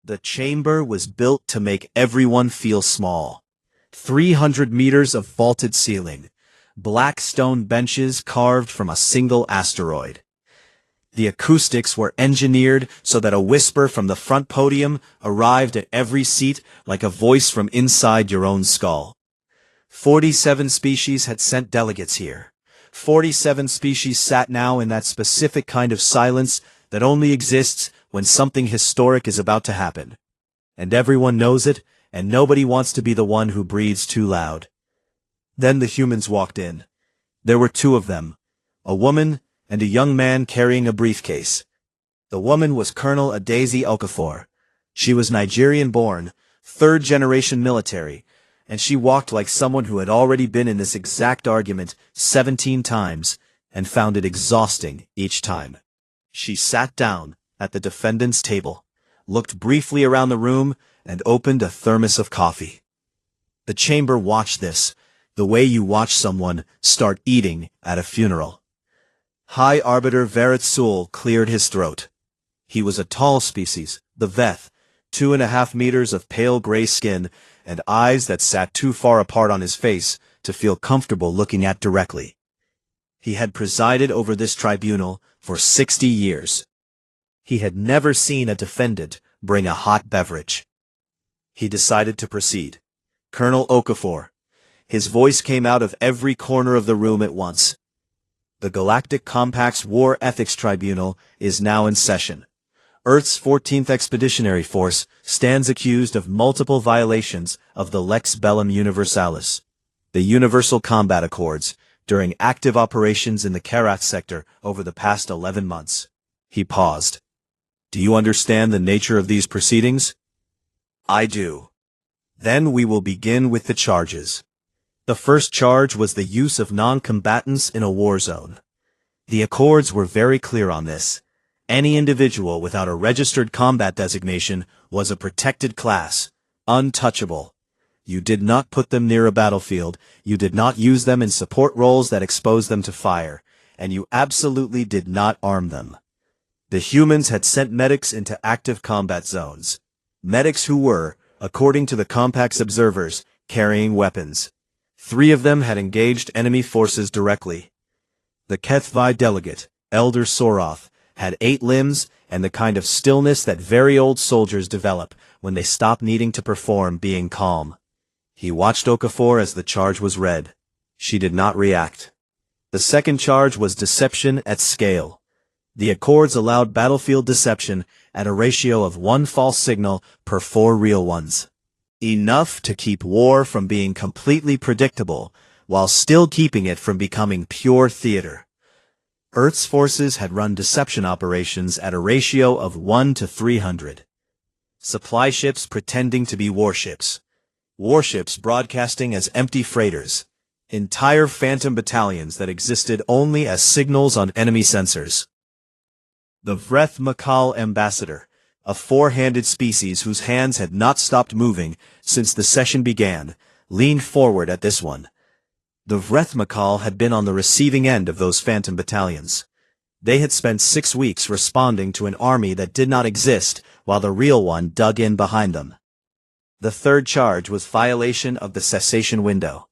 The chamber was built to make everyone feel small. 300 meters of vaulted ceiling. Black stone benches carved from a single asteroid. The acoustics were engineered so that a whisper from the front podium arrived at every seat like a voice from inside your own skull. 47 species had sent delegates here. 47 species sat now in that specific kind of silence that only exists when something historic is about to happen. And everyone knows it, and nobody wants to be the one who breathes too loud. Then the humans walked in. There were two of them, a woman and a young man carrying a briefcase. The woman was Colonel Adaeze Okafor. She was Nigerian-born, third-generation military, and she walked like someone who had already been in this exact argument 17 times and found it exhausting each time. She sat down at the defendant's table, looked briefly around the room, and opened a thermos of coffee. The chamber watched this, the way you watch someone start eating at a funeral. High Arbiter Verit Sul cleared his throat. He was a tall species, the Veth, 2.5 meters of pale gray skin, and eyes that sat too far apart on his face to feel comfortable looking at directly. He had presided over this tribunal for 60 years. He had never seen a defendant bring a hot beverage. He decided to proceed. Colonel Okafor. His voice came out of every corner of the room at once. The Galactic Compact's War Ethics Tribunal is now in session. Earth's 14th Expeditionary Force stands accused of multiple violations of the Lex Bellum Universalis, the Universal Combat Accords, during active operations in the Karath sector over the past 11 months. He paused. Do you understand the nature of these proceedings? I do. Then we will begin with the charges. The first charge was the use of non-combatants in a war zone. The Accords were very clear on this. Any individual without a registered combat designation was a protected class, untouchable. You did not put them near a battlefield, you did not use them in support roles that exposed them to fire, and you absolutely did not arm them. The humans had sent medics into active combat zones. Medics who were, according to the Compact's observers, carrying weapons. 3 of them had engaged enemy forces directly. The Kethvi delegate, Elder Soroth, had 8 limbs and the kind of stillness that very old soldiers develop when they stop needing to perform being calm. He watched Okafor as the charge was read. She did not react. The second charge was deception at scale. The Accords allowed battlefield deception at a ratio of 1 false signal per 4 real ones. Enough to keep war from being completely predictable, while still keeping it from becoming pure theater. Earth's forces had run deception operations at a ratio of 1 to 300. Supply ships pretending to be warships. Warships broadcasting as empty freighters. Entire phantom battalions that existed only as signals on enemy sensors. The Vreth Makal ambassador, a 4-handed species whose hands had not stopped moving since the session began, leaned forward at this one. The Vreth Makal had been on the receiving end of those phantom battalions. They had spent 6 weeks responding to an army that did not exist while the real one dug in behind them. The third charge was violation of the cessation window.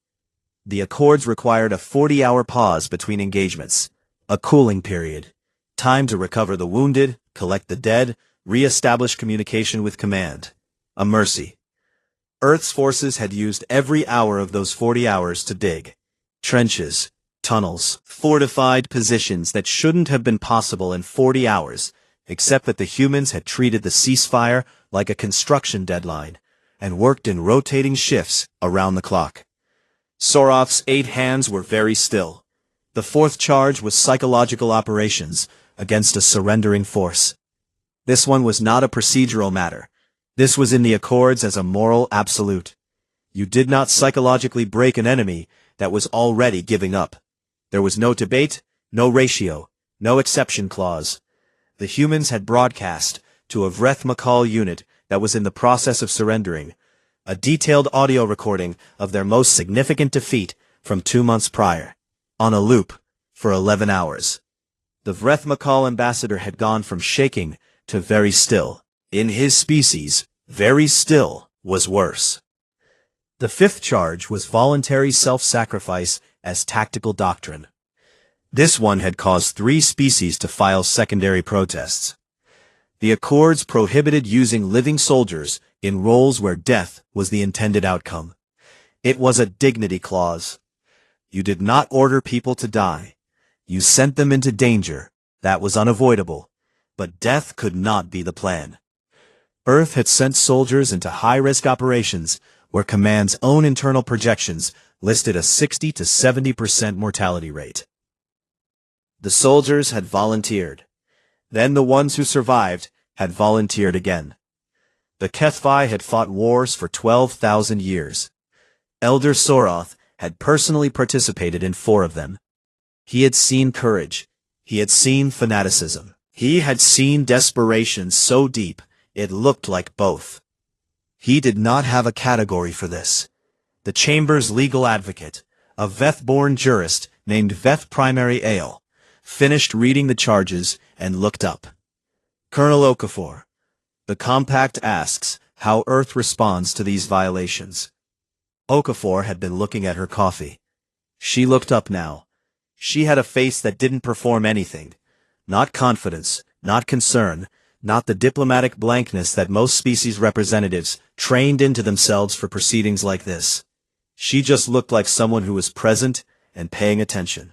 The Accords required a 40-hour pause between engagements, a cooling period, time to recover the wounded, collect the dead, re-establish communication with command. A mercy. Earth's forces had used every hour of those 40 hours to dig. Trenches, tunnels, fortified positions that shouldn't have been possible in 40 hours, except that the humans had treated the ceasefire like a construction deadline, and worked in rotating shifts around the clock. Soroth's 8 hands were very still. The fourth charge was psychological operations against a surrendering force. This one was not a procedural matter. This was in the Accords as a moral absolute. You did not psychologically break an enemy that was already giving up. There was no debate, no ratio, no exception clause. The humans had broadcast to a Vreth Makal unit that was in the process of surrendering a detailed audio recording of their most significant defeat from 2 months prior, on a loop, for 11 hours. The Vreth Makal ambassador had gone from shaking to very still. In his species, very still was worse. The fifth charge was voluntary self-sacrifice as tactical doctrine. This one had caused 3 species to file secondary protests. The Accords prohibited using living soldiers in roles where death was the intended outcome. It was a dignity clause. You did not order people to die. You sent them into danger. That was unavoidable. But death could not be the plan. Earth had sent soldiers into high-risk operations where command's own internal projections listed a 60 to 70% mortality rate. The soldiers had volunteered. Then the ones who survived had volunteered again. The Kethvi had fought wars for 12,000 years. Elder Soroth had personally participated in 4 of them. He had seen courage. He had seen fanaticism. He had seen desperation so deep it looked like both. He did not have a category for this. The Chamber's legal advocate, a Veth-born jurist named Veth Primary Ale, finished reading the charges and looked up. Colonel Okafor, the compact asks how Earth responds to these violations. Okafor had been looking at her coffee. She looked up now. She had a face that didn't perform anything. Not confidence, not concern, not the diplomatic blankness that most species representatives trained into themselves for proceedings like this. She just looked like someone who was present and paying attention.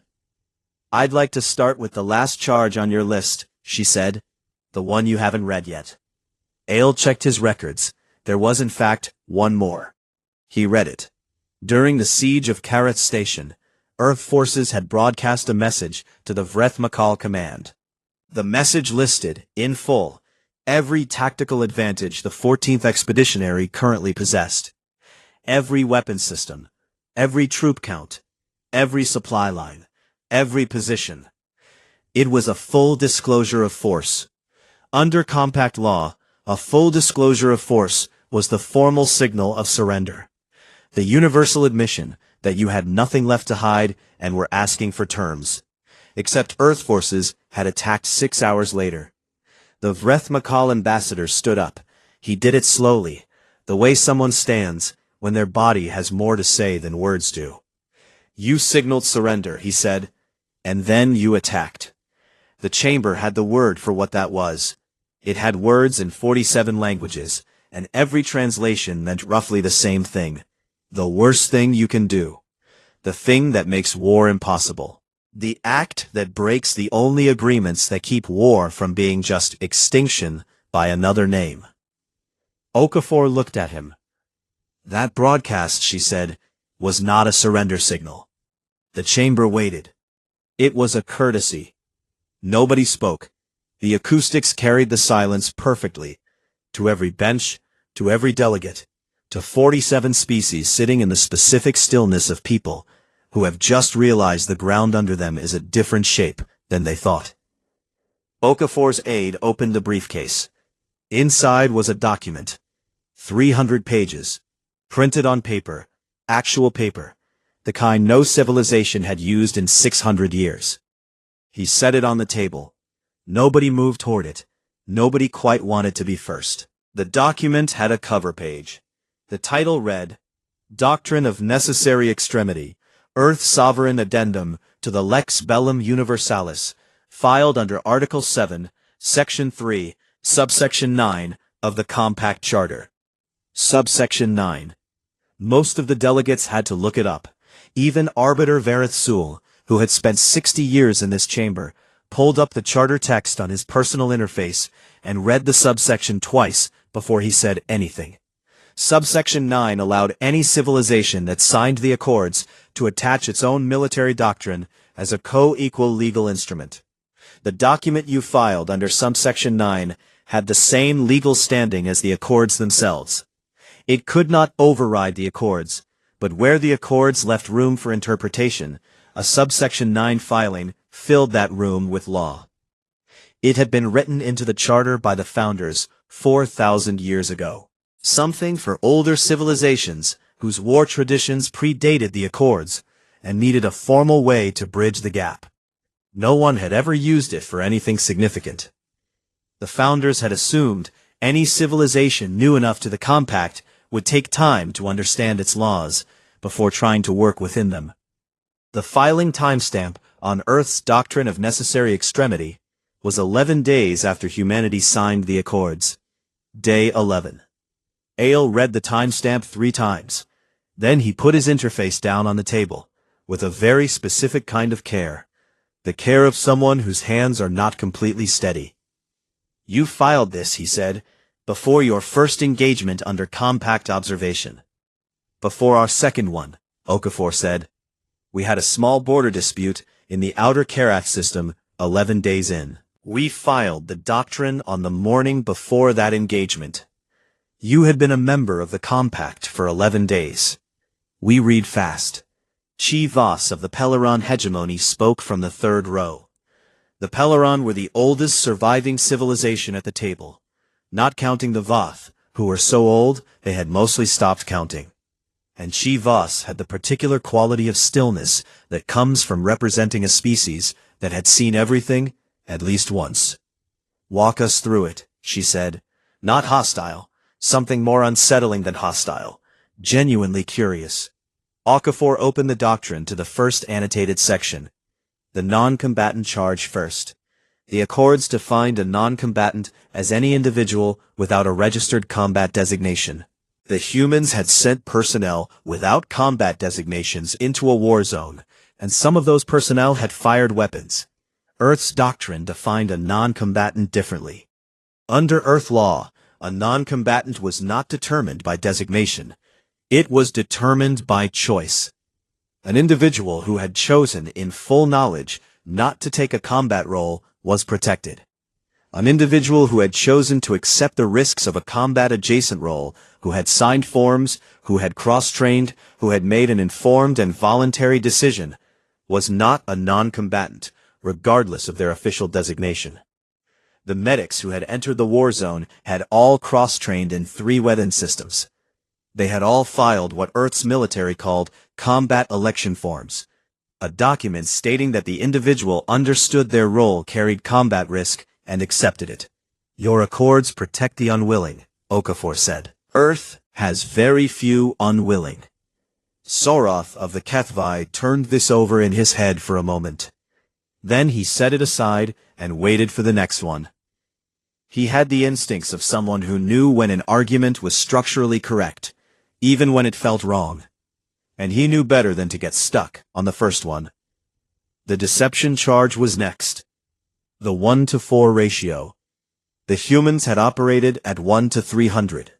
"I'd like to start with the last charge on your list," she said. "The one you haven't read yet." Ale checked his records. There was in fact one more. He read it. During the siege of Kareth Station, Earth forces had broadcast a message to the Vreth Makal command. The message listed, in full, every tactical advantage the 14th Expeditionary currently possessed. Every weapon system, every troop count, every supply line, every position. It was a full disclosure of force. Under compact law, a full disclosure of force was the formal signal of surrender. The universal admission that you had nothing left to hide and were asking for terms. Except Earth forces had attacked 6 hours later. The Vreth Makal ambassador stood up. He did it slowly, the way someone stands when their body has more to say than words do. "You signaled surrender," he said, "and then you attacked." The Chamber had the word for what that was. It had words in 47 languages, and every translation meant roughly the same thing. The worst thing you can do. The thing that makes war impossible. The act that breaks the only agreements that keep war from being just extinction by another name. Okafor looked at him. "That broadcast," she said, "was not a surrender signal." The Chamber waited. It was a courtesy. Nobody spoke. The acoustics carried the silence perfectly. To every bench, to every delegate, to 47 species sitting in the specific stillness of people who have just realized the ground under them is a different shape than they thought. Okafor's aide opened the briefcase. Inside was a document. 300 pages. Printed on paper. Actual paper. The kind no civilization had used in 600 years. He set it on the table. Nobody moved toward it. Nobody quite wanted to be first. The document had a cover page. The title read, "Doctrine of Necessary Extremity, Earth Sovereign Addendum to the Lex Bellum Universalis, filed under Article 7, Section 3, Subsection 9 of the Compact Charter." Subsection 9. Most of the delegates had to look it up. Even Arbiter Verith Sul, who had spent 60 years in this chamber, pulled up the charter text on his personal interface and read the subsection twice before he said anything. Subsection 9 allowed any civilization that signed the Accords to attach its own military doctrine as a co-equal legal instrument. The document you filed under subsection 9 had the same legal standing as the Accords themselves. It could not override the Accords, but where the Accords left room for interpretation, a subsection 9 filing filled that room with law. It had been written into the Charter by the founders 4,000 years ago. Something for older civilizations whose war traditions predated the Accords and needed a formal way to bridge the gap. No one had ever used it for anything significant. The founders had assumed Any civilization new enough to the compact would take time to understand its laws before trying to work within them. The filing timestamp on Earth's doctrine of necessary extremity was 11 days after humanity signed the Accords. Day 11. Ale read the timestamp 3 times. Then he put his interface down on the table, with a very specific kind of care. The care of someone whose hands are not completely steady. You filed this, he said, before your first engagement under compact observation. Before our second one, Okafor said. We had a small border dispute in the outer Karath system 11 days in. We filed the doctrine on the morning before that engagement. You had been a member of the compact for 11 days. We read fast. Chi Voss of the Peleron hegemony spoke from the third row. The Peleron were the oldest surviving civilization at the table, not counting the Voth, who were so old they had mostly stopped counting. And Chi Voss had the particular quality of stillness that comes from representing a species that had seen everything at least once. Walk us through it, she said. Not hostile, something more unsettling than hostile, genuinely curious. Okafor opened the doctrine to the first annotated section. The non-combatant charge first. The Accords defined a non-combatant as any individual without a registered combat designation. The humans had sent personnel without combat designations into a war zone, and some of those personnel had fired weapons. Earth's doctrine defined a non-combatant differently. Under Earth law, a non-combatant was not determined by designation. It was determined by choice. An individual who had chosen in full knowledge not to take a combat role was protected. An individual who had chosen to accept the risks of a combat-adjacent role, who had signed forms, who had cross-trained, who had made an informed and voluntary decision, was not a non-combatant, regardless of their official designation. The medics who had entered the war zone had all cross-trained in 3 weapon systems. They had all filed what Earth's military called combat election forms, a document stating that the individual understood their role carried combat risk and accepted it. Your Accords protect the unwilling, Okafor said. Earth has very few unwilling. Soroth of the Kethvi turned this over in his head for a moment. Then he set it aside and waited for the next one. He had the instincts of someone who knew when an argument was structurally correct, even when it felt wrong. And he knew better than to get stuck on the first one. The deception charge was next. The 1-to-4 ratio. The humans had operated at 1 to 300.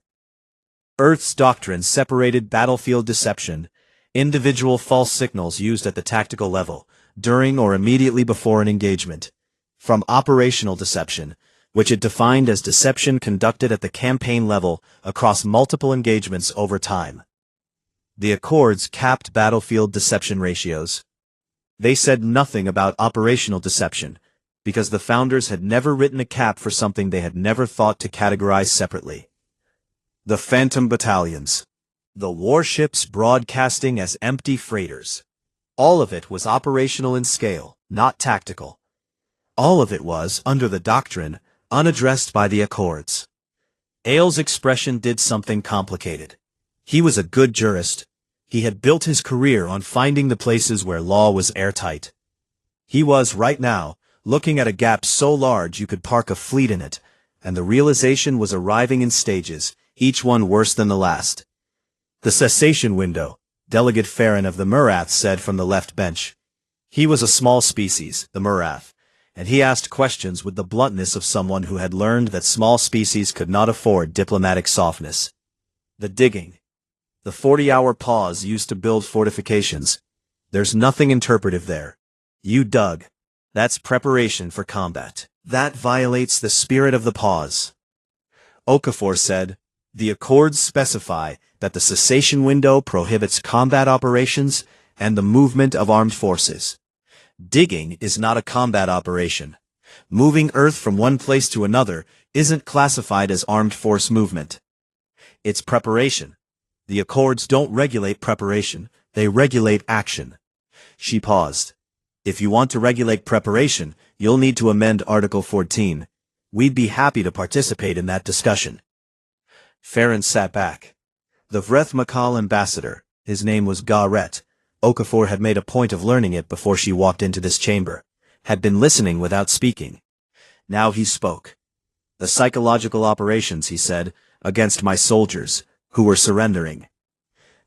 Earth's doctrine separated battlefield deception, individual false signals used at the tactical level, during or immediately before an engagement, from operational deception, which it defined as deception conducted at the campaign level across multiple engagements over time. The Accords capped battlefield deception ratios. They said nothing about operational deception, because the founders had never written a cap for something they had never thought to categorize separately. The Phantom Battalions. The warships broadcasting as empty freighters. All of it was operational in scale, not tactical. All of it was, under the doctrine, unaddressed by the Accords. Ale's expression did something complicated. He was a good jurist. He had built his career on finding the places where law was airtight. He was, right now, looking at a gap so large you could park a fleet in it, and the realization was arriving in stages, each one worse than the last. The cessation window, Delegate Farron of the Murath said from the left bench. He was a small species, the Murath, and he asked questions with the bluntness of someone who had learned that small species could not afford diplomatic softness. The digging. The 40-hour pause used to build fortifications. There's nothing interpretive there. You dug. That's preparation for combat. That violates the spirit of the pause. Okafor said, the Accords specify that the cessation window prohibits combat operations and the movement of armed forces. Digging is not a combat operation. Moving Earth from one place to another isn't classified as armed force movement. It's preparation. The Accords don't regulate preparation, they regulate action. She paused. If you want to regulate preparation, you'll need to amend Article 14. We'd be happy to participate in that discussion. Farron sat back. The Vreth Makal ambassador, his name was Garret, Okafor had made a point of learning it before she walked into this chamber, had been listening without speaking. Now he spoke. The psychological operations, he said, against my soldiers, who were surrendering.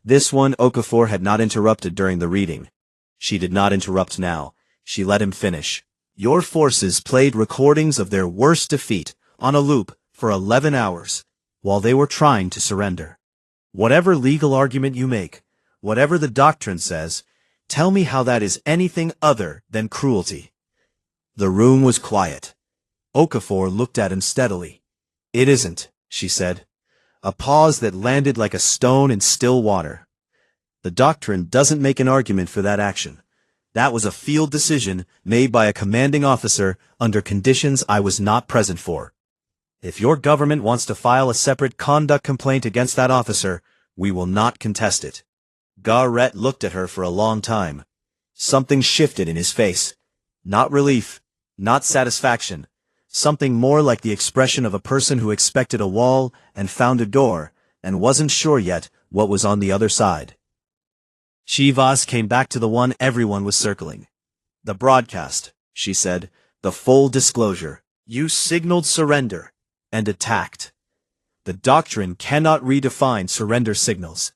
This one Okafor had not interrupted during the reading. She did not interrupt now. She let him finish. Your forces played recordings of their worst defeat on a loop for 11 hours while they were trying to surrender. Whatever legal argument you make, whatever the doctrine says, tell me how that is anything other than cruelty. The room was quiet. Okafor looked at him steadily. It isn't, she said. A pause that landed like a stone in still water. The doctrine doesn't make an argument for that action. That was a field decision made by a commanding officer under conditions I was not present for. If your government wants to file a separate conduct complaint against that officer, we will not contest it. Garret looked at her for a long time. Something shifted in his face. Not relief, not satisfaction. Something more like the expression of a person who expected a wall and found a door, and wasn't sure yet what was on the other side. Shivas came back to the one everyone was circling. The broadcast, she said, the full disclosure. You signaled surrender and attacked. The doctrine cannot redefine surrender signals.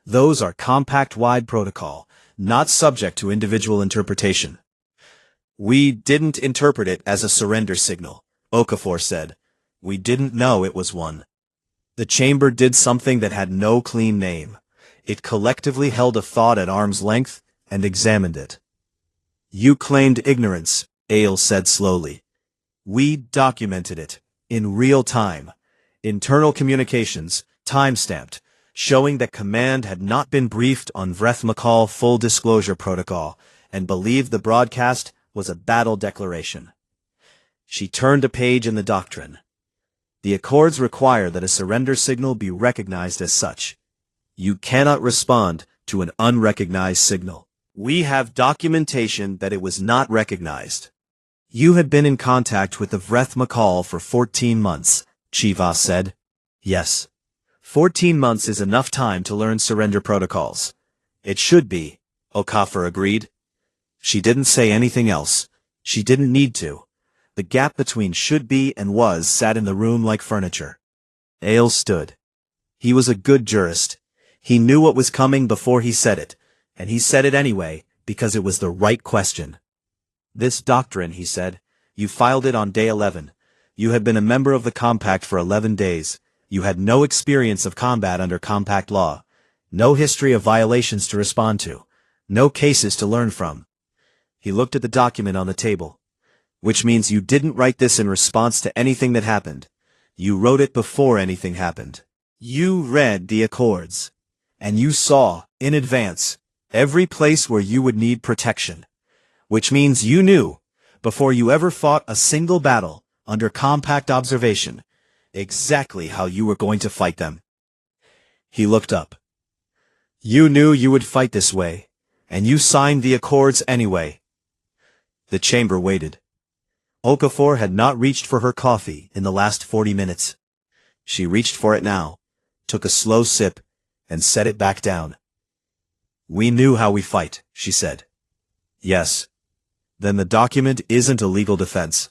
Those are compact-wide protocol, not subject to individual interpretation. We didn't interpret it as a surrender signal, Okafor said. We didn't know it was one. The chamber did something that had no clean name. It collectively held a thought at arm's length and examined it. You claimed ignorance, Ale said slowly. We documented it, in real time. Internal communications, time-stamped, showing that command had not been briefed on Vreth Makal full disclosure protocol, and believed the broadcast was a battle declaration. She turned a page in the doctrine. The Accords require that a surrender signal be recognized as such. You cannot respond to an unrecognized signal. We have documentation that it was not recognized. You had been in contact with the Vreth Makal for 14 months, Chivas said. Yes. 14 months is enough time to learn surrender protocols. It should be, Okafor agreed. She didn't say anything else. She didn't need to. The gap between should be and was sat in the room like furniture. Ale stood. He was a good jurist. He knew what was coming before he said it, and he said it anyway because it was the right question. This doctrine, he said, you filed it on day 11. You had been a member of the compact for 11 days. You had no experience of combat under compact law, no history of violations to respond to, no cases to learn from. He looked at the document on the table. Which means you didn't write this in response to anything that happened. You wrote it before anything happened. You read the Accords. And you saw, in advance, every place where you would need protection. Which means you knew, before you ever fought a single battle, under compact observation, exactly how you were going to fight them. He looked up. You knew you would fight this way, and you signed the Accords anyway. The chamber waited. Okafor had not reached for her coffee in the last 40 minutes. She reached for it now, took a slow sip, and set it back down. We knew how we fight, she said. Yes. Then the document isn't a legal defense.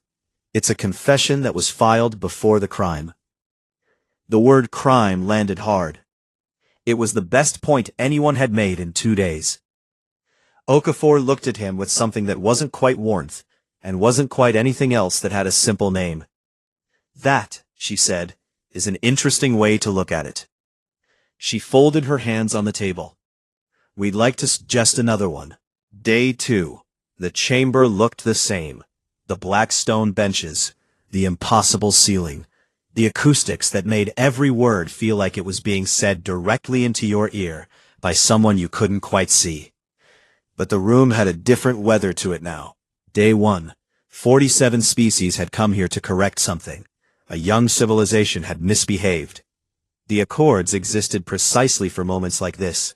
It's a confession that was filed before the crime. The word crime landed hard. It was the best point anyone had made in 2 days. Okafor looked at him with something that wasn't quite warmth, and wasn't quite anything else that had a simple name. That, she said, is an interesting way to look at it. She folded her hands on the table. We'd like to suggest another one. Day 2. The chamber looked the same. The black stone benches, the impossible ceiling, the acoustics that made every word feel like it was being said directly into your ear by someone you couldn't quite see. But the room had a different weather to it now. Day 1. 47 species had come here to correct something. A young civilization had misbehaved. The Accords existed precisely for moments like this.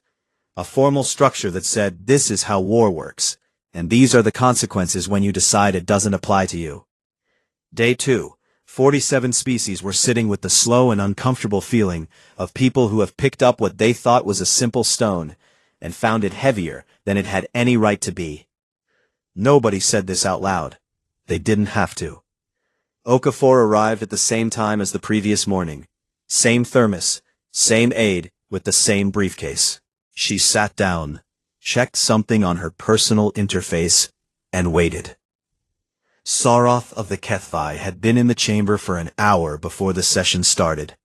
A formal structure that said, this is how war works, and these are the consequences when you decide it doesn't apply to you. Day 2. 47 species were sitting with the slow and uncomfortable feeling of people who have picked up what they thought was a simple stone and found it heavier than it had any right to be. Nobody said this out loud. They didn't have to. Okafor arrived at the same time as the previous morning. Same thermos, same aide, with the same briefcase. She sat down, checked something on her personal interface, and waited. Saroth of the Kethvi had been in the chamber for an hour before the session started.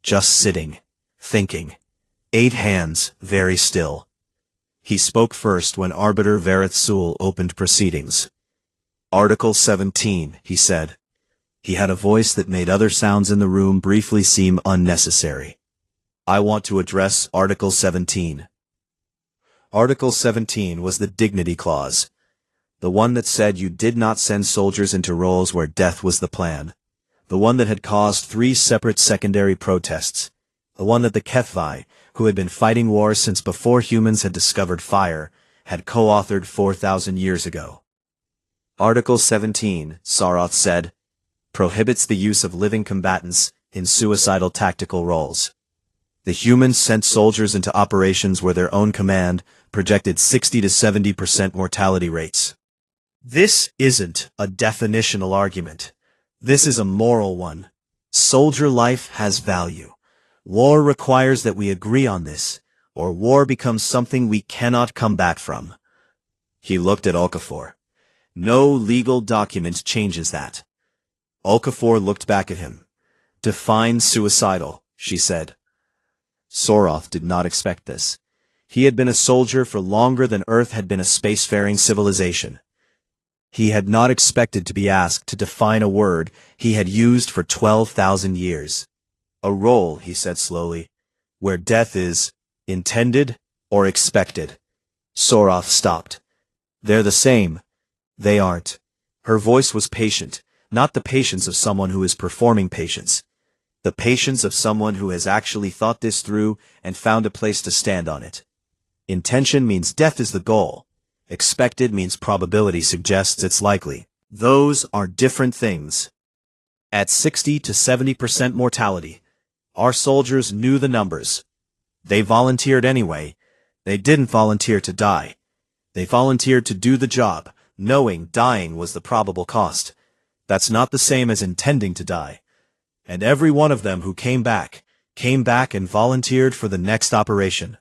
Just sitting, thinking. 8 hands, very still. He spoke first when Arbiter Vareth Sul opened proceedings. Article 17, he said. He had a voice that made other sounds in the room briefly seem unnecessary. I want to address Article 17. Article 17 was the Dignity Clause. The one that said you did not send soldiers into roles where death was the plan. The one that had caused 3 separate secondary protests. The one that the Kethvi, who had been fighting wars since before humans had discovered fire, had co-authored 4,000 years ago. Article 17, Saroth said, prohibits the use of living combatants in suicidal tactical roles. The humans sent soldiers into operations where their own command projected 60 to 70% mortality rates. This isn't a definitional argument. This is a moral one. Soldier life has value. War requires that we agree on this, or war becomes something we cannot come back from. He looked at Okafor. No legal document changes that. Okafor looked back at him. Define suicidal, she said. Saroth did not expect this. He had been a soldier for longer than Earth had been a spacefaring civilization. He had not expected to be asked to define a word he had used for 12,000 years. A role, he said slowly, where death is intended or expected. Saroth stopped. They're the same. They aren't. Her voice was patient, not the patience of someone who is performing patience. The patience of someone who has actually thought this through and found a place to stand on it. Intention means death is the goal. Expected means probability suggests it's likely. Those are different things. At 60 to 70% mortality, our soldiers knew the numbers. They volunteered anyway. They didn't volunteer to die. They volunteered to do the job, knowing dying was the probable cost. That's not the same as intending to die. And every one of them who came back and volunteered for the next operation.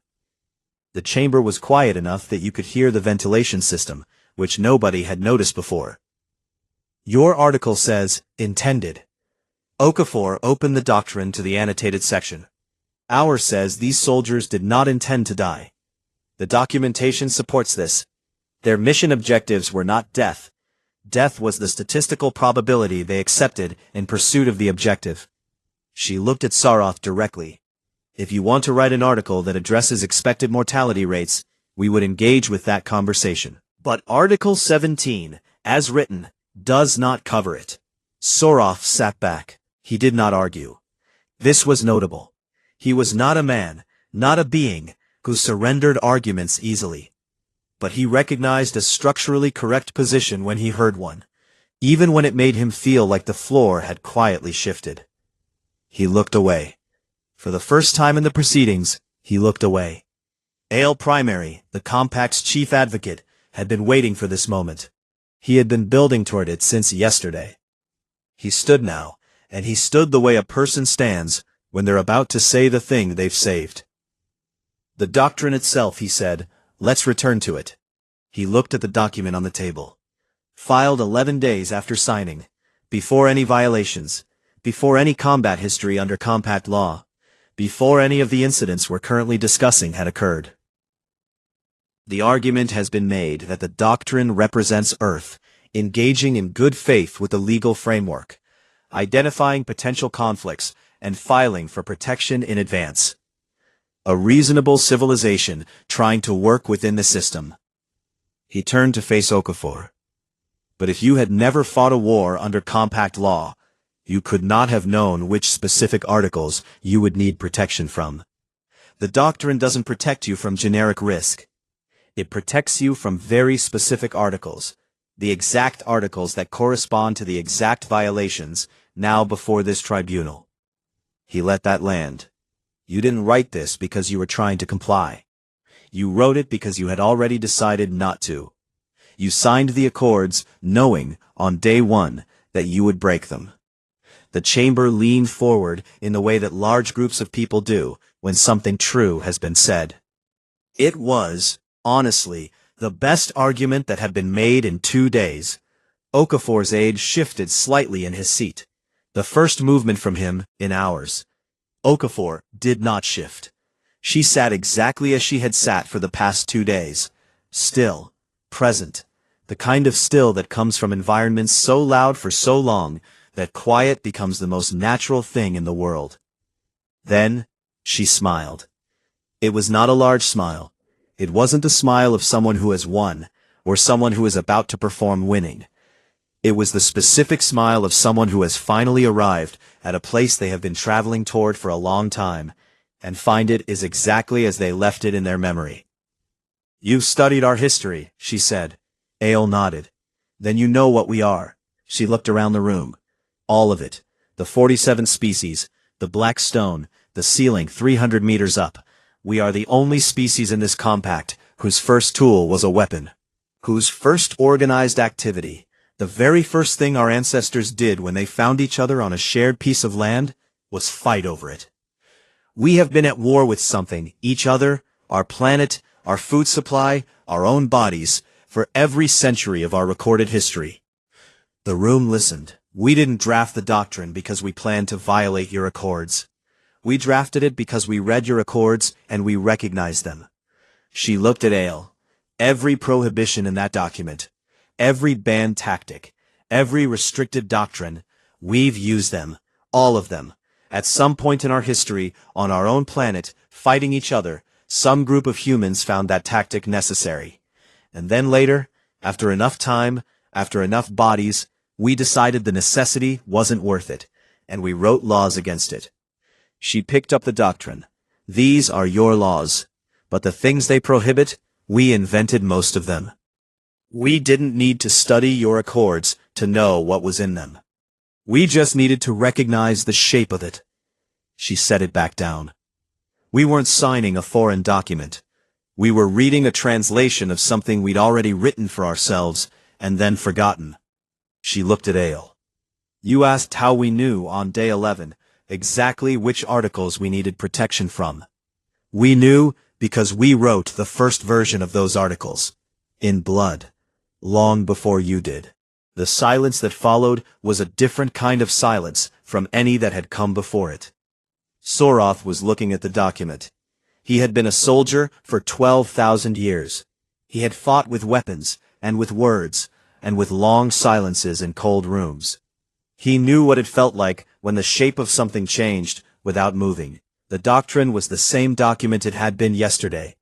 The chamber was quiet enough that you could hear the ventilation system, which nobody had noticed before. Your article says, intended. Okafor opened the doctrine to the annotated section. Ours says these soldiers did not intend to die. The documentation supports this. Their mission objectives were not death. Death was the statistical probability they accepted in pursuit of the objective. She looked at Saroth directly. If you want to write an article that addresses expected mortality rates, we would engage with that conversation. But Article 17, as written, does not cover it. Saroth sat back. He did not argue. This was notable. He was not a man, not a being, who surrendered arguments easily. But he recognized a structurally correct position when he heard one, even when it made him feel like the floor had quietly shifted. He looked away. For the first time in the proceedings, he looked away. Ale Primary, the Compact's chief advocate, had been waiting for this moment. He had been building toward it since yesterday. He stood now, and he stood the way a person stands when they're about to say the thing they've saved. The doctrine itself, he said, let's return to it. He looked at the document on the table. Filed 11 days after signing, before any violations, before any combat history under compact law, before any of the incidents we're currently discussing had occurred. The argument has been made that the doctrine represents Earth, engaging in good faith with the legal framework, identifying potential conflicts, and filing for protection in advance. A reasonable civilization trying to work within the system. He turned to face Okafor. But if you had never fought a war under compact law, you could not have known which specific articles you would need protection from. The doctrine doesn't protect you from generic risk. It protects you from very specific articles, the exact articles that correspond to the exact violations, now before this tribunal. He let that land. You didn't write this because you were trying to comply. You wrote it because you had already decided not to. You signed the accords, knowing, on day one, that you would break them. The chamber leaned forward in the way that large groups of people do when something true has been said. It was, honestly, the best argument that had been made in 2 days. Okafor's age shifted slightly in his seat. The first movement from him in hours. Okafor did not shift. She sat exactly as she had sat for the past 2 days. Still, present. The kind of still that comes from environments so loud for so long that quiet becomes the most natural thing in the world. Then, she smiled. It was not a large smile. It wasn't a smile of someone who has won, or someone who is about to perform winning. It was the specific smile of someone who has finally arrived at a place they have been traveling toward for a long time, and find it is exactly as they left it in their memory. You've studied our history, she said. Ael nodded. Then you know what we are. She looked around the room. All of it. The 47 species, the black stone, the ceiling 300 meters up. We are the only species in this compact whose first tool was a weapon. Whose first organized activity, the very first thing our ancestors did when they found each other on a shared piece of land, was fight over it. We have been at war with something, each other, our planet, our food supply, our own bodies, for every century of our recorded history. The room listened. We didn't draft the doctrine because we planned to violate your accords. We drafted it because we read your accords and we recognized them. She looked at Ael. Every prohibition in that document, every banned tactic, every restricted doctrine, we've used them, all of them. At some point in our history, on our own planet, fighting each other, some group of humans found that tactic necessary. And then later, after enough time, after enough bodies, we decided the necessity wasn't worth it, and we wrote laws against it. She picked up the doctrine. These are your laws, but the things they prohibit, we invented most of them. We didn't need to study your accords to know what was in them. We just needed to recognize the shape of it. She set it back down. We weren't signing a foreign document. We were reading a translation of something we'd already written for ourselves and then forgotten. She looked at Ael. You asked how we knew on day 11 exactly which articles we needed protection from. We knew because we wrote the first version of those articles. In blood. Long before you did. The silence that followed was a different kind of silence from any that had come before it. Soroth was looking at the document. He had been a soldier for 12,000 years. He had fought with weapons, and with words, and with long silences in cold rooms. He knew what it felt like when the shape of something changed without moving. The doctrine was the same document it had been yesterday.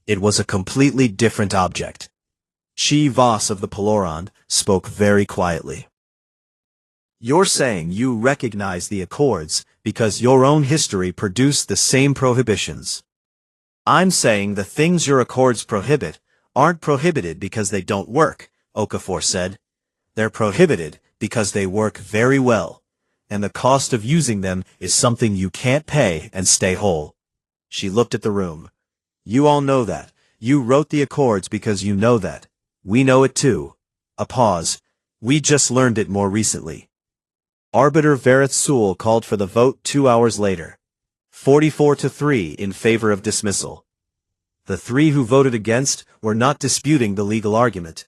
It was a completely different object. Chi Voss of the Pelorond spoke very quietly. You're saying you recognize the accords because your own history produced the same prohibitions. I'm saying the things your accords prohibit aren't prohibited because they don't work, Okafor said. They're prohibited because they work very well, and the cost of using them is something you can't pay and stay whole. She looked at the room. You all know that. You wrote the accords because you know that. We know it too. A pause. We just learned it more recently. Arbiter Verith Sul called for the vote 2 hours later. 44-3 in favor of dismissal. The 3 who voted against were not disputing the legal argument.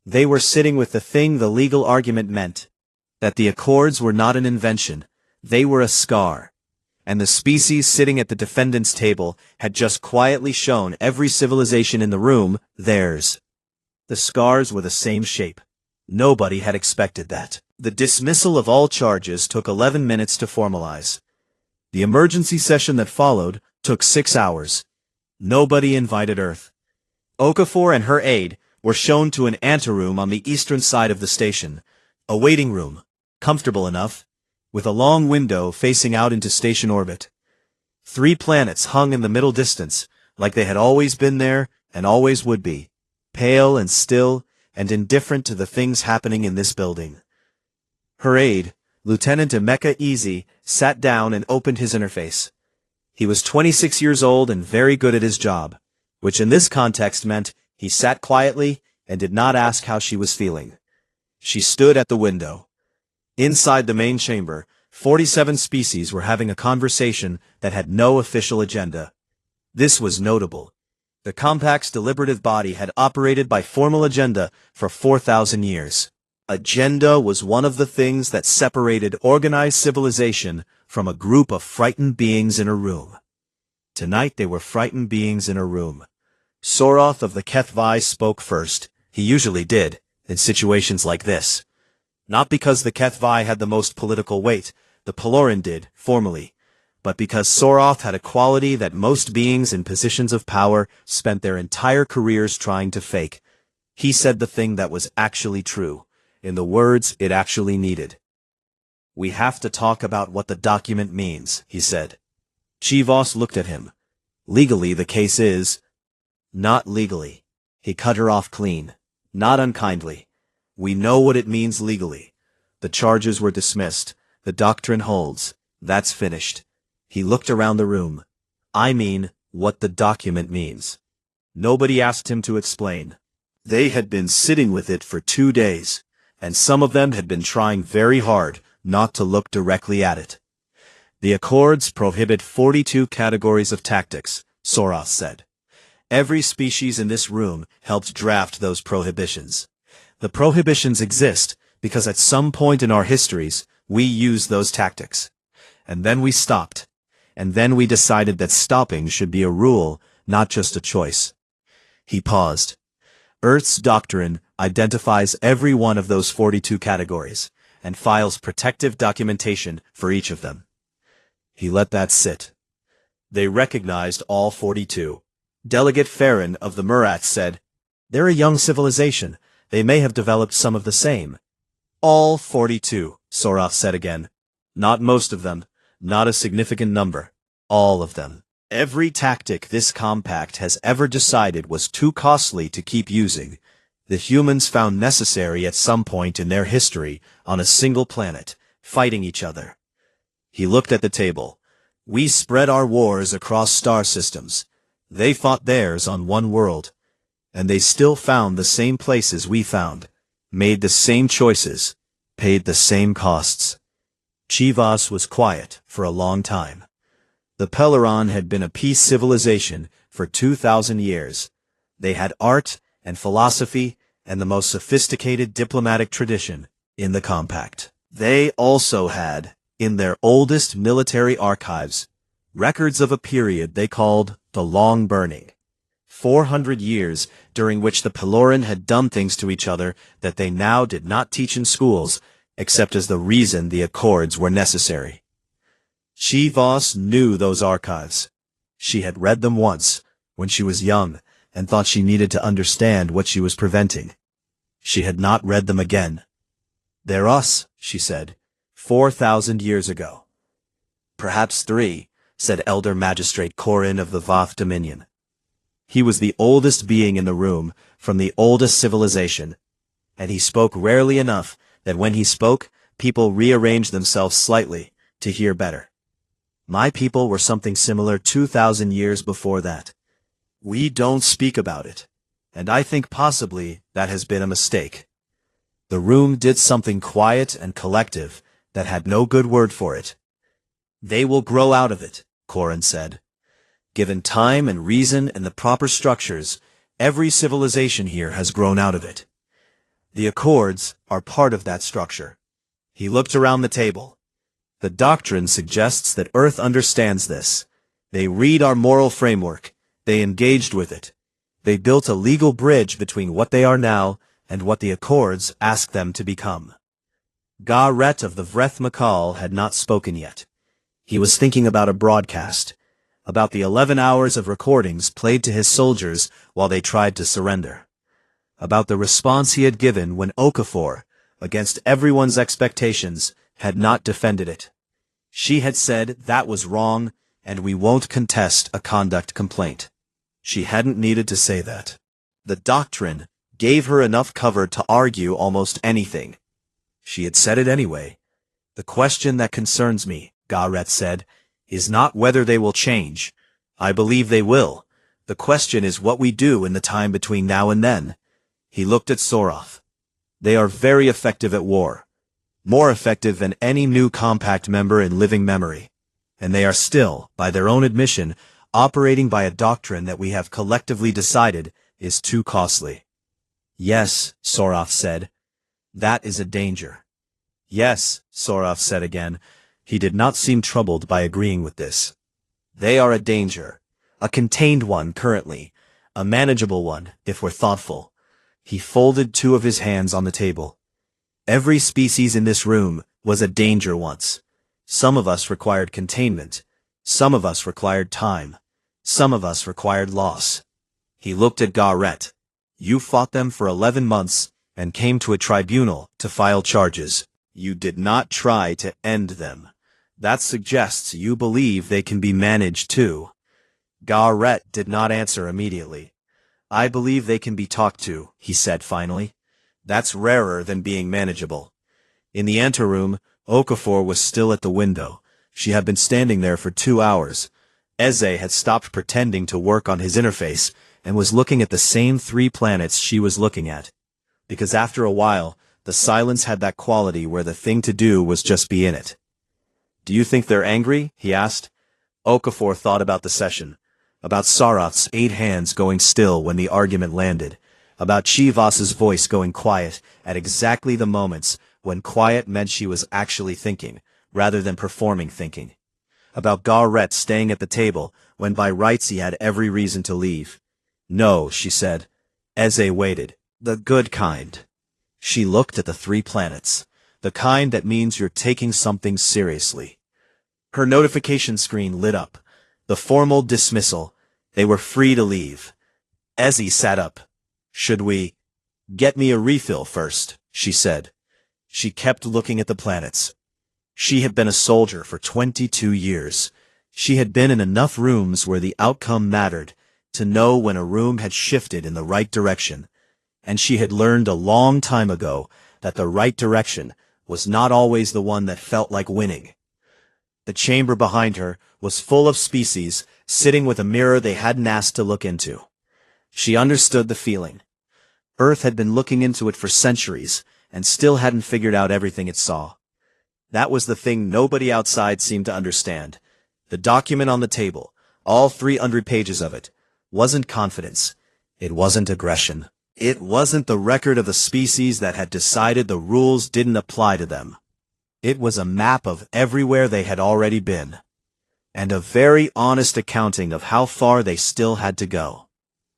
They were sitting with the thing the legal argument meant. That the accords were not an invention. They were a scar. And the species sitting at the defendant's table had just quietly shown every civilization in the room theirs. The scars were the same shape. Nobody had expected that. The dismissal of all charges took 11 minutes to formalize. The emergency session that followed took 6 hours. Nobody invited Earth. Okafor and her aide were shown to an anteroom on the eastern side of the station, a waiting room, comfortable enough, with a long window facing out into station orbit. 3 planets hung in the middle distance, like they had always been there and always would be, pale and still and indifferent to the things happening in this building. Her aide, Lieutenant Emeka Easy sat down and opened his interface. He was 26 years old and very good at his job, which in this context meant he sat quietly and did not ask how she was feeling. She stood at the window. Inside the main chamber, 47 species were having a conversation that had no official agenda. This was notable. The compact's deliberative body had operated by formal agenda for 4,000 years. Agenda was one of the things that separated organized civilization from a group of frightened beings in a room. Tonight they were frightened beings in a room. Soroth of the Kethvi spoke first. He usually did, in situations like this. Not because the Kethvi had the most political weight, the Peloran did, formally, but because Soroth had a quality that most beings in positions of power spent their entire careers trying to fake. He said the thing that was actually true, in the words it actually needed. "We have to talk about what the document means," he said. Chivos looked at him. "Legally the case is—" "Not legally." He cut her off clean. "Not unkindly. We know what it means legally. The charges were dismissed. The doctrine holds. That's finished." He looked around the room. "I mean, what the document means." Nobody asked him to explain. They had been sitting with it for 2 days, and some of them had been trying very hard not to look directly at it. "The Accords prohibit 42 categories of tactics," Soroth said. "Every species in this room helped draft those prohibitions. The prohibitions exist because at some point in our histories, we used those tactics. And then we stopped. And then we decided that stopping should be a rule, not just a choice." He paused. "Earth's doctrine identifies every one of those 42 categories, and files protective documentation for each of them." He let that sit. They recognized all 42. Delegate Farron of the Murats said, "They're a young civilization. They may have developed some of the same." "All 42, Soroth said again. "Not most of them. Not a significant number. All of them. Every tactic this compact has ever decided was too costly to keep using. The humans found necessary at some point in their history on a single planet, fighting each other." He looked at the table. "We spread our wars across star systems. They fought theirs on one world. And they still found the same places we found, made the same choices, paid the same costs." Chivas was quiet for a long time. The Peloran had been a peace civilization for 2,000 years. They had art and philosophy and the most sophisticated diplomatic tradition in the compact. They also had, in their oldest military archives, records of a period they called the Long Burning. 400 years during which the Peloran had done things to each other that they now did not teach in schools, except as the reason the Accords were necessary. Chivas knew those archives. She had read them once, when she was young, and thought she needed to understand what she was preventing. She had not read them again. "They're us," she said, 4,000 years ago. "Perhaps 3, said Elder Magistrate Corin of the Vath Dominion. He was the oldest being in the room, from the oldest civilization, and he spoke rarely enough that when he spoke, people rearranged themselves slightly to hear better. My people were something similar 2,000 years before that. We don't speak about it, and I think possibly that has been a mistake." The room did something quiet and collective that had no good word for it. "They will grow out of it," Corin said. "Given time and reason and the proper structures, every civilization here has grown out of it. The Accords are part of that structure." He looked around the table. "The doctrine suggests that Earth understands this. They read our moral framework. They engaged with it. They built a legal bridge between what they are now and what the Accords ask them to become." Garret of the Vreth Makal had not spoken yet. He was thinking about a broadcast, about the 11 hours of recordings played to his soldiers while they tried to surrender, about the response he had given when Okafor, against everyone's expectations, had not defended it. She had said that was wrong, and we won't contest a conduct complaint. She hadn't needed to say that. The doctrine gave her enough cover to argue almost anything. She had said it anyway. The question that concerns me, Garrett said, is not whether they will change. I believe they will. The question is what we do in the time between now and then. He looked at Soroth. They are very effective at war. More effective than any new compact member in living memory. And they are still, by their own admission, operating by a doctrine that we have collectively decided is too costly. Yes, Soroth said. That is a danger. Yes, Soroth said again. He did not seem troubled by agreeing with this. They are a danger. A contained one currently. A manageable one, if we're thoughtful. He folded two of his hands on the table. Every species in this room was a danger once. Some of us required containment. Some of us required time. Some of us required loss. He looked at Garrett. You fought them for 11 months and came to a tribunal to file charges. You did not try to end them. That suggests you believe they can be managed too. Garrett did not answer immediately. I believe they can be talked to, he said finally. That's rarer than being manageable. In the anteroom, Okafor was still at the window. She had been standing there for 2 hours. Eze had stopped pretending to work on his interface and was looking at the same 3 planets she was looking at. Because after a while, the silence had that quality where the thing to do was just be in it. Do you think they're angry? He asked. Okafor thought about the session. About Soroth's 8 hands going still when the argument landed. About Chivas's voice going quiet at exactly the moments when quiet meant she was actually thinking, rather than performing thinking. About Garrett staying at the table when by rights he had every reason to leave. No, she said. Eze waited. The good kind. She looked at the 3 planets. The kind that means you're taking something seriously. Her notification screen lit up. The formal dismissal. They were free to leave. Eze sat up. Should we? Get me a refill first, she said. She kept looking at the planets. She had been a soldier for 22 years. She had been in enough rooms where the outcome mattered to know when a room had shifted in the right direction. And she had learned a long time ago that the right direction was not always the one that felt like winning. The chamber behind her was full of species sitting with a mirror they hadn't asked to look into. She understood the feeling. Earth had been looking into it for centuries and still hadn't figured out everything it saw. That was the thing nobody outside seemed to understand. The document on the table, all 300 pages of it, wasn't confidence. It wasn't aggression. It wasn't the record of the species that had decided the rules didn't apply to them. It was a map of everywhere they had already been. And a very honest accounting of how far they still had to go.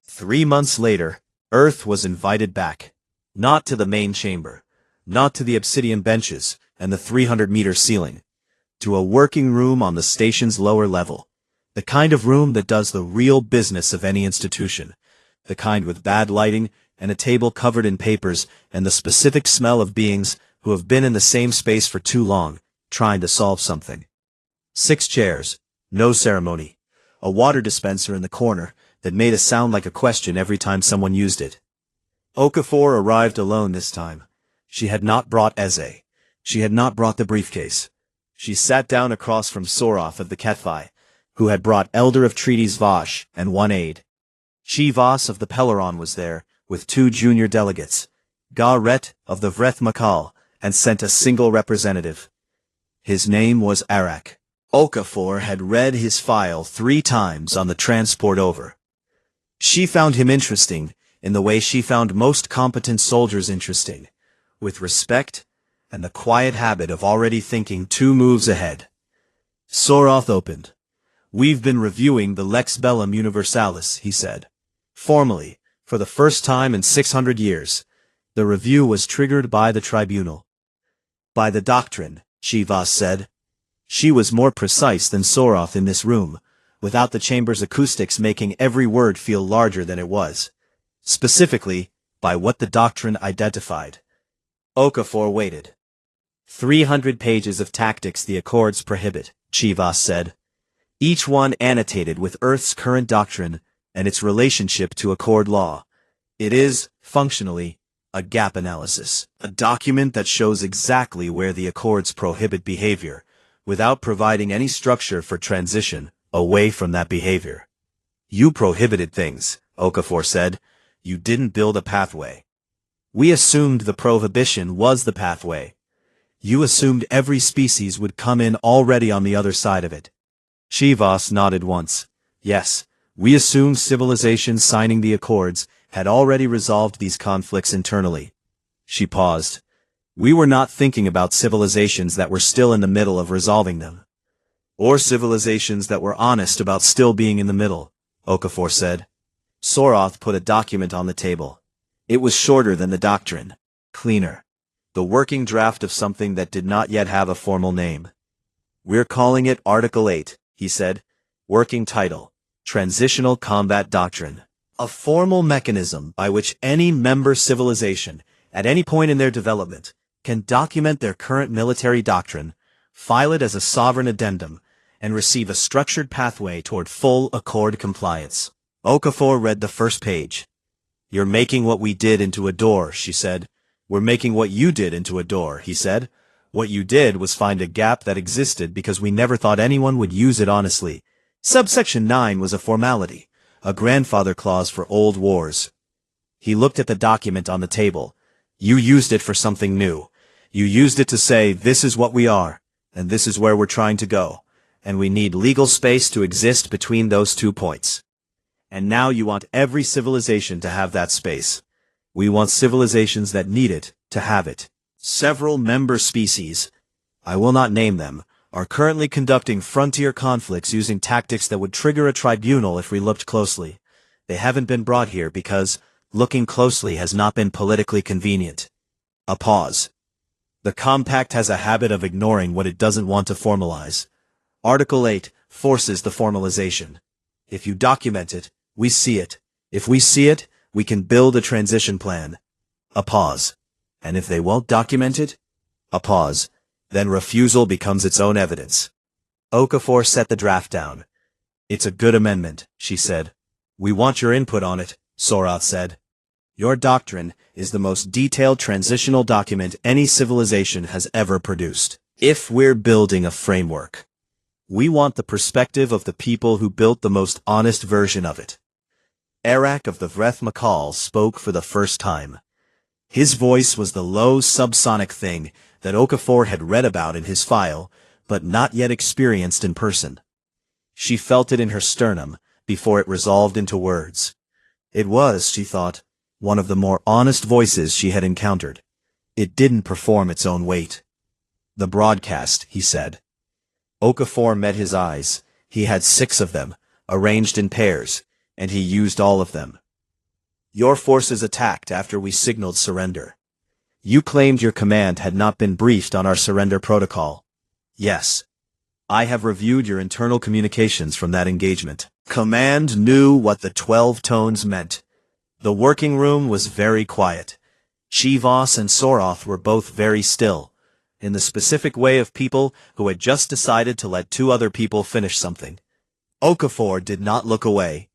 3 months later, Earth was invited back. Not to the main chamber. Not to the obsidian benches and the 300-meter ceiling. To a working room on the station's lower level. The kind of room that does the real business of any institution. The kind with bad lighting and a table covered in papers and the specific smell of beings who have been in the same space for too long, trying to solve something. 6 chairs. No ceremony. A water dispenser in the corner that made a sound like a question every time someone used it. Okafor arrived alone this time. She had not brought Eze. She had not brought the briefcase. She sat down across from Soroth of the Ketfi, who had brought Elder of Treaties Vosh and 1 aide. Chivas of the Peleron was there, with 2 junior delegates. Garrett of the Vreth Makal, and sent a single representative. His name was Arak. Okafor had read his file 3 times on the transport over. She found him interesting, in the way she found most competent soldiers interesting, with respect and the quiet habit of already thinking 2 moves ahead. Soroth opened. We've been reviewing the Lex Bellum Universalis, he said. Formally, for the first time in 600 years, the review was triggered by the tribunal. By the doctrine, Chivas said. She was more precise than Soroth in this room, without the chamber's acoustics making every word feel larger than it was. Specifically, by what the doctrine identified. Okafor waited. 300 pages of tactics the Accords prohibit, Chivas said. Each one annotated with Earth's current doctrine and its relationship to Accord law. It is, functionally, A gap analysis. A document that shows exactly where the Accords prohibit behavior, without providing any structure for transition away from that behavior. You prohibited things, Okafor said. You didn't build a pathway. We assumed the prohibition was the pathway. You assumed every species would come in already on the other side of it. Chivas nodded once. Yes, we assumed civilizations signing the Accords had already resolved these conflicts internally. She paused. We were not thinking about civilizations that were still in the middle of resolving them. Or civilizations that were honest about still being in the middle, Okafor said. Soroth put a document on the table. It was shorter than the doctrine. Cleaner. The working draft of something that did not yet have a formal name. We're calling it Article 8, he said. Working title. Transitional Combat Doctrine. A formal mechanism by which any member civilization, at any point in their development, can document their current military doctrine, file it as a sovereign addendum, and receive a structured pathway toward full Accord compliance. Okafor read the first page. You're making what we did into a door, she said. We're making what you did into a door, he said. What you did was find a gap that existed because we never thought anyone would use it honestly. Subsection 9 was a formality, a grandfather clause for old wars. He looked at the document on the table. You used it for something new. You used it to say, this is what we are, and this is where we're trying to go, and we need legal space to exist between those 2 points. And now you want every civilization to have that space. We want civilizations that need it to have it. Several member species, I will not name them, are currently conducting frontier conflicts using tactics that would trigger a tribunal if we looked closely. They haven't been brought here because looking closely has not been politically convenient. A pause. The Compact has a habit of ignoring what it doesn't want to formalize. Article 8 forces the formalization. If you document it, we see it. If we see it, we can build a transition plan. A pause. And if they won't document it? A pause. Then refusal becomes its own evidence. Okafor set the draft down. It's a good amendment, she said. We want your input on it, Soroth said. Your doctrine is the most detailed transitional document any civilization has ever produced. If we're building a framework, we want the perspective of the people who built the most honest version of it. Arak of the Vreth Makal spoke for the first time. His voice was the low subsonic thing that Okafor had read about in his file, but not yet experienced in person. She felt it in her sternum before it resolved into words. It was, she thought, one of the more honest voices she had encountered. It didn't perform its own weight. The broadcast, he said. Okafor met his eyes. He had 6 of them, arranged in pairs, and he used all of them. Your forces attacked after we signaled surrender. You claimed your command had not been briefed on our surrender protocol. Yes. I have reviewed your internal communications from that engagement. Command knew what the 12 tones meant. The working room was very quiet. Chivas and Soroth were both very still, in the specific way of people who had just decided to let 2 other people finish something. Okafor did not look away.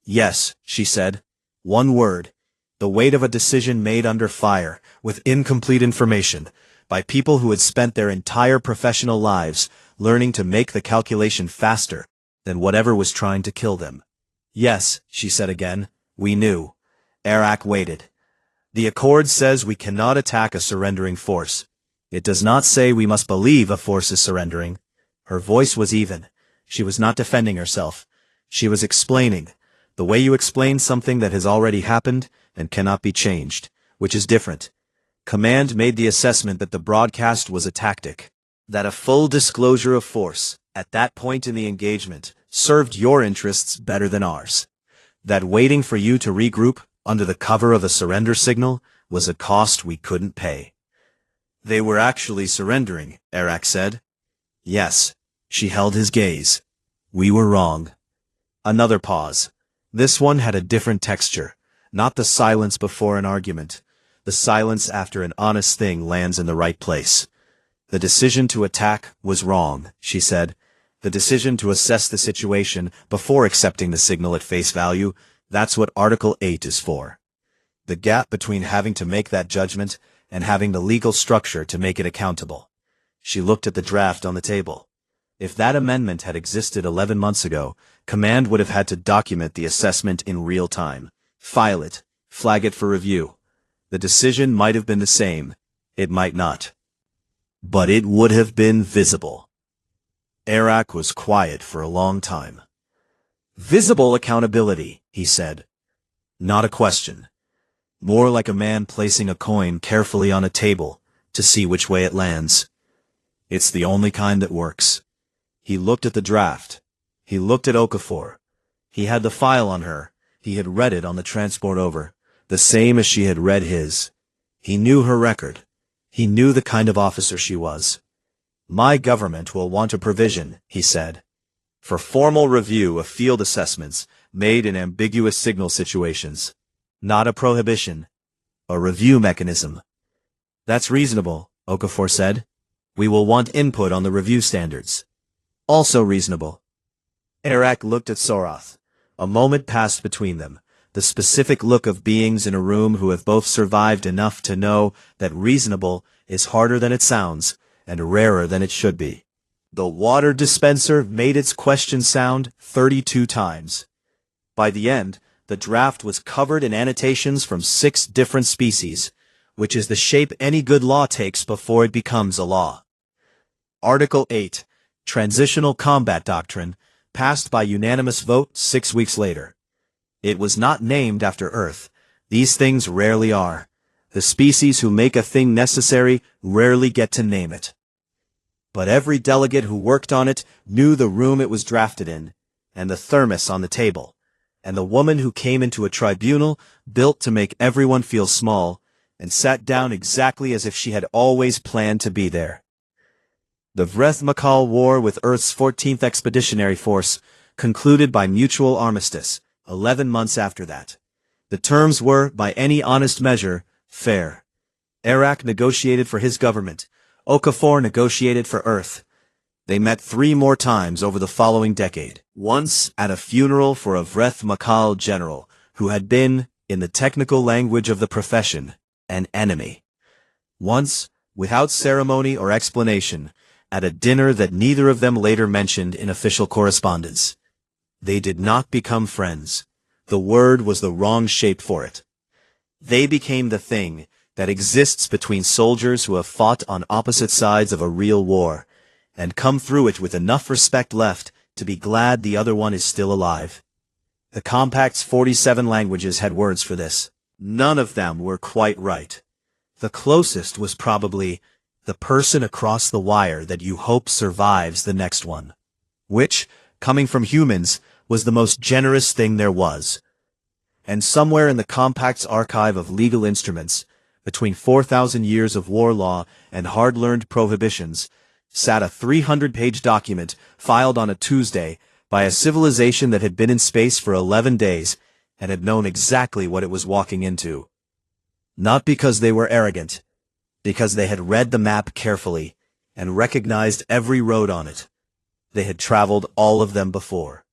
Yes, she said. One word. The weight of a decision made under fire, with incomplete information, by people who had spent their entire professional lives learning to make the calculation faster than whatever was trying to kill them. Yes, she said again. We knew. Arak waited. The Accord says we cannot attack a surrendering force. It does not say we must believe a force is surrendering. Her voice was even. She was not defending herself. She was explaining. The way you explain something that has already happened and cannot be changed, which is different. Command made the assessment that the broadcast was a tactic, that a full disclosure of force, at that point in the engagement, served your interests better than ours. That waiting for you to regroup under the cover of a surrender signal was a cost we couldn't pay. They were actually surrendering, Arak said. Yes. She held his gaze. We were wrong. Another pause. This one had a different texture, not the silence before an argument, the silence after an honest thing lands in the right place. The decision to attack was wrong, she said. The decision to assess the situation before accepting the signal at face value, that's what Article 8 is for. The gap between having to make that judgment and having the legal structure to make it accountable. She looked at the draft on the table. If that amendment had existed 11 months ago, Command would have had to document the assessment in real time, file it, flag it for review. The decision might have been the same, it might not. But it would have been visible. Arak was quiet for a long time. Visible accountability, he said. Not a question. More like a man placing a coin carefully on a table to see which way it lands. It's the only kind that works. He looked at the draft. He looked at Okafor. He had the file on her. He had read it on the transport over, the same as she had read his. He knew her record. He knew the kind of officer she was. My government will want a provision, he said, for formal review of field assessments made in ambiguous signal situations. Not a prohibition. A review mechanism. That's reasonable, Okafor said. We will want input on the review standards. Also reasonable. Arak looked at Soroth. A moment passed between them, the specific look of beings in a room who have both survived enough to know that reasonable is harder than it sounds and rarer than it should be. The water dispenser made its question sound 32 times. By the end, the draft was covered in annotations from 6 different species, which is the shape any good law takes before it becomes a law. Article 8, Transitional Combat Doctrine, passed by unanimous vote 6 weeks later. It was not named after Earth. These things rarely are. The species who make a thing necessary rarely get to name it. But every delegate who worked on it knew the room it was drafted in, and the thermos on the table, and the woman who came into a tribunal built to make everyone feel small, and sat down exactly as if she had always planned to be there. The Vreth Makal War with Earth's 14th Expeditionary Force concluded by mutual armistice, 11 months after that. The terms were, by any honest measure, fair. Arak negotiated for his government. Okafor negotiated for Earth. They met 3 more times over the following decade. Once at a funeral for a Vreth Makal general who had been, in the technical language of the profession, an enemy. Once, without ceremony or explanation, at a dinner that neither of them later mentioned in official correspondence. They did not become friends. The word was the wrong shape for it. They became the thing that exists between soldiers who have fought on opposite sides of a real war, and come through it with enough respect left to be glad the other one is still alive. The Compact's 47 languages had words for this. None of them were quite right. The closest was probably the person across the wire that you hope survives the next one, which, coming from humans, was the most generous thing there was. And somewhere in the Compact's archive of legal instruments, between 4,000 years of war law and hard-learned prohibitions, sat a 300-page document filed on a Tuesday by a civilization that had been in space for 11 days and had known exactly what it was walking into. Not because they were arrogant, because they had read the map carefully and recognized every road on it. They had traveled all of them before.